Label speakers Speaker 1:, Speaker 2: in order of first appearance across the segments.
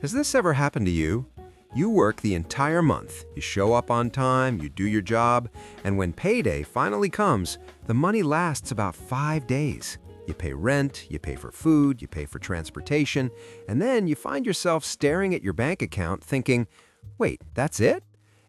Speaker 1: Has this ever happened to you? You work the entire month, you show up on time, you do your job, and when payday finally comes, the money lasts about 5 days. You pay rent, you pay for food, you pay for transportation, and then you find yourself staring at your bank account thinking, wait, that's it?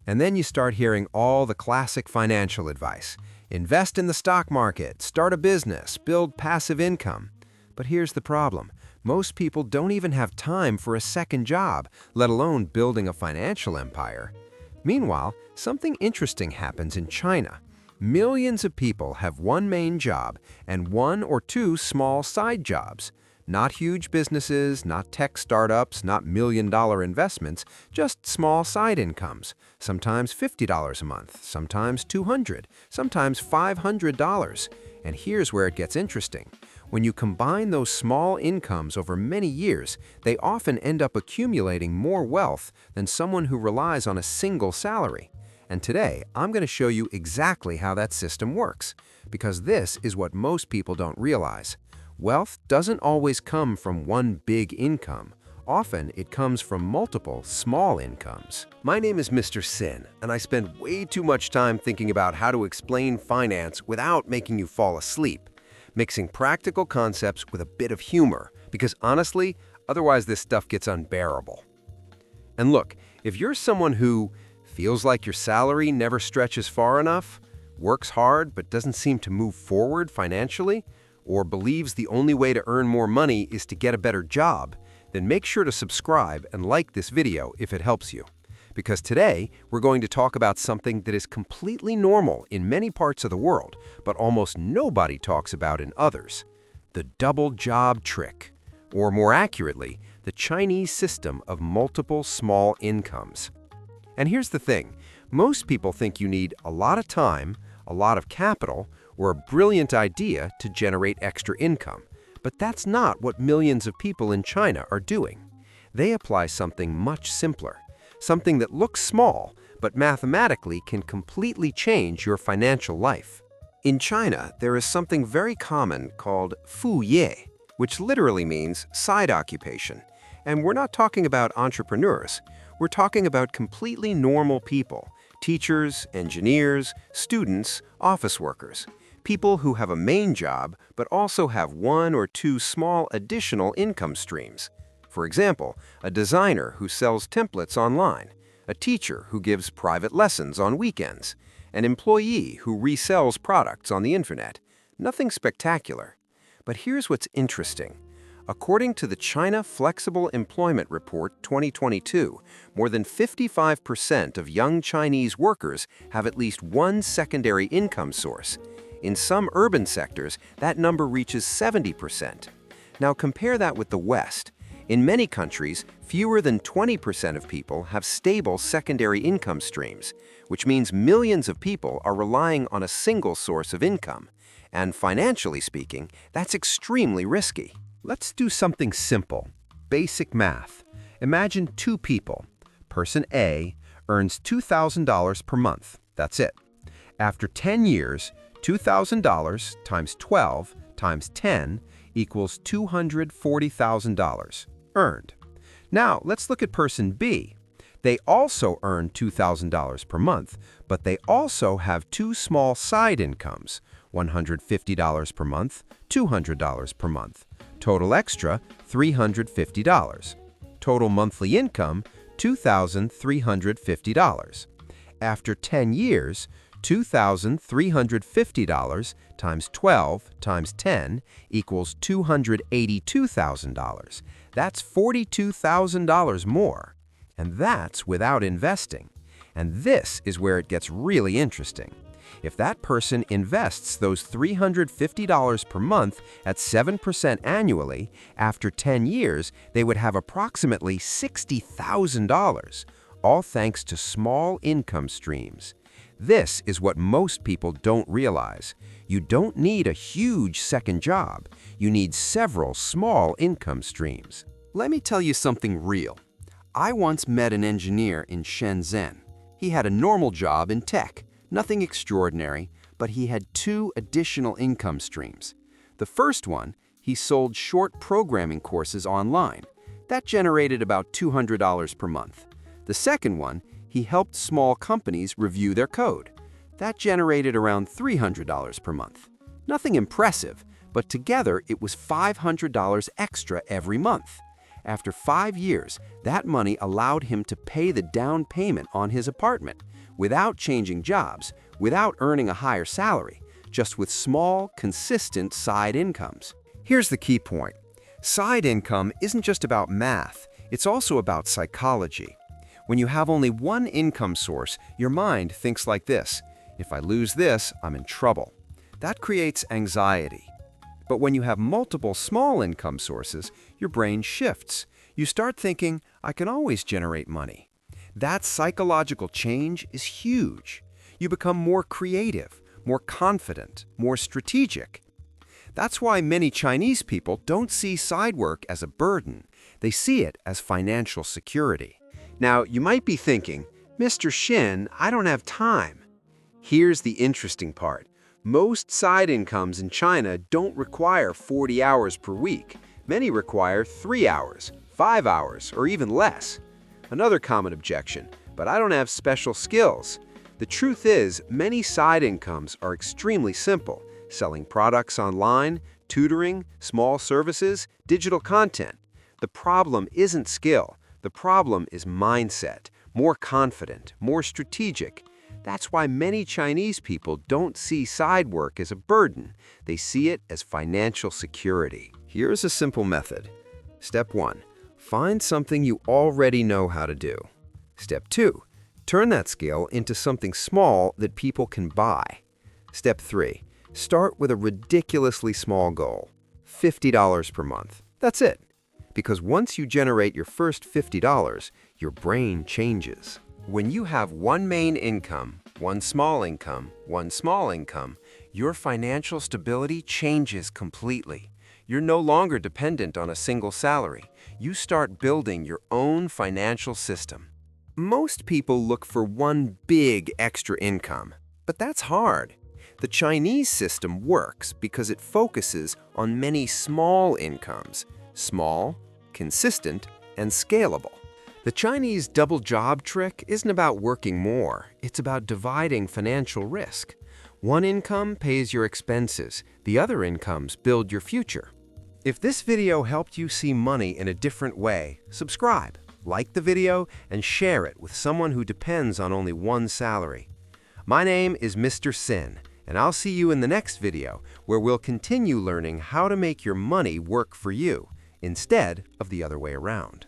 Speaker 1: And then you start hearing all the classic financial advice. Invest in the stock market, start a business, build passive income. But here's the problem. Most people don't even have time for a second job, let alone building a financial empire. Meanwhile, something interesting happens in China. Millions of people have one main job and one or two small side jobs. Not huge businesses, not tech startups, not million-dollar investments, just small side incomes. Sometimes $50 a month, sometimes $200, sometimes $500. And here's where it gets interesting. When you combine those small incomes over many years, they often end up accumulating more wealth than someone who relies on a single salary. And today, I'm going to show you exactly how that system works, because this is what most people don't realize. Wealth doesn't always come from one big income. Often, it comes from multiple small incomes. My name is Mr. Sin, and I spend way too much time thinking about how to explain finance without making you fall asleep, mixing practical concepts with a bit of humor, because honestly, otherwise this stuff gets unbearable. And look, if you're someone who feels like your salary never stretches far enough, works hard but doesn't seem to move forward financially, or believes the only way to earn more money is to get a better job, then make sure to subscribe and like this video if it helps you. Because today, we're going to talk about something that is completely normal in many parts of the world, but almost nobody talks about in others: the double job trick, or more accurately, the Chinese system of multiple small incomes. And here's the thing, most people think you need a lot of time, a lot of capital, or a brilliant idea to generate extra income. But that's not what millions of people in China are doing. They apply something much simpler, something that looks small, but mathematically can completely change your financial life. In China, there is something very common called fùyè, which literally means side occupation. And we're not talking about entrepreneurs. We're talking about completely normal people, teachers, engineers, students, office workers, people who have a main job but also have one or two small additional income streams. For example, a designer who sells templates online, a teacher who gives private lessons on weekends, an employee who resells products on the internet. Nothing spectacular. But here's what's interesting. According to the China Flexible Employment Report 2022, more than 55% of young Chinese workers have at least one secondary income source. In some urban sectors, that number reaches 70%. Now compare that with the West. In many countries, fewer than 20% of people have stable secondary income streams, which means millions of people are relying on a single source of income. And financially speaking, that's extremely risky. Let's do something simple. Basic math. Imagine two people. Person A earns $2,000 per month. That's it. After 10 years, $2,000 times 12 times 10 equals $240,000 earned. Now, let's look at person B. They also earn $2,000 per month, but they also have two small side incomes, $150 per month, $200 per month. Total extra, $350. Total monthly income, $2,350. After 10 years, $2,350 times 12 times 10 equals $282,000. That's $42,000 more. And that's without investing. And this is where it gets really interesting. If that person invests those $350 per month at 7% annually, after 10 years, they would have approximately $60,000, all thanks to small income streams. This is what most people don't realize. You don't need a huge second job. You need several small income streams. Let me tell you something real. I once met an engineer in Shenzhen. He had a normal job in tech, nothing extraordinary, but he had two additional income streams. The first one, he sold short programming courses online. That generated about $200 per month. The second one, he helped small companies review their code. That generated around $300 per month. Nothing impressive, but together it was $500 extra every month. After 5 years, that money allowed him to pay the down payment on his apartment without changing jobs, without earning a higher salary, just with small, consistent side incomes. Here's the key point. Side income isn't just about math, it's also about psychology. When you have only one income source, your mind thinks like this: if I lose this, I'm in trouble. That creates anxiety. But when you have multiple small income sources, your brain shifts. You start thinking, I can always generate money. That psychological change is huge. You become more creative, more confident, more strategic. That's why many Chinese people don't see side work as a burden. They see it as financial security. Now, you might be thinking, Mr. Shin, I don't have time. Here's the interesting part. Most side incomes in China don't require 40 hours per week. Many require 3 hours, 5 hours, or even less. Another common objection, but I don't have special skills. The truth is, many side incomes are extremely simple: selling products online, tutoring, small services, digital content. The problem isn't skill. The problem is mindset, more confident, more strategic. That's why many Chinese people don't see side work as a burden. They see it as financial security. Here's a simple method. Step 1. Find something you already know how to do. Step 2. Turn that skill into something small that people can buy. Step 3. Start with a ridiculously small goal, $50 per month. That's it. Because once you generate your first $50, your brain changes. When you have one main income, one small income, your financial stability changes completely. You're no longer dependent on a single salary. You start building your own financial system. Most people look for one big extra income, but that's hard. The Chinese system works because it focuses on many small incomes, small, consistent, and scalable. The Chinese double job trick isn't about working more, it's about dividing financial risk. One income pays your expenses, the other incomes build your future. If this video helped you see money in a different way, subscribe, like the video, and share it with someone who depends on only one salary. My name is Mr. Sin, and I'll see you in the next video where we'll continue learning how to make your money work for you, instead of the other way around.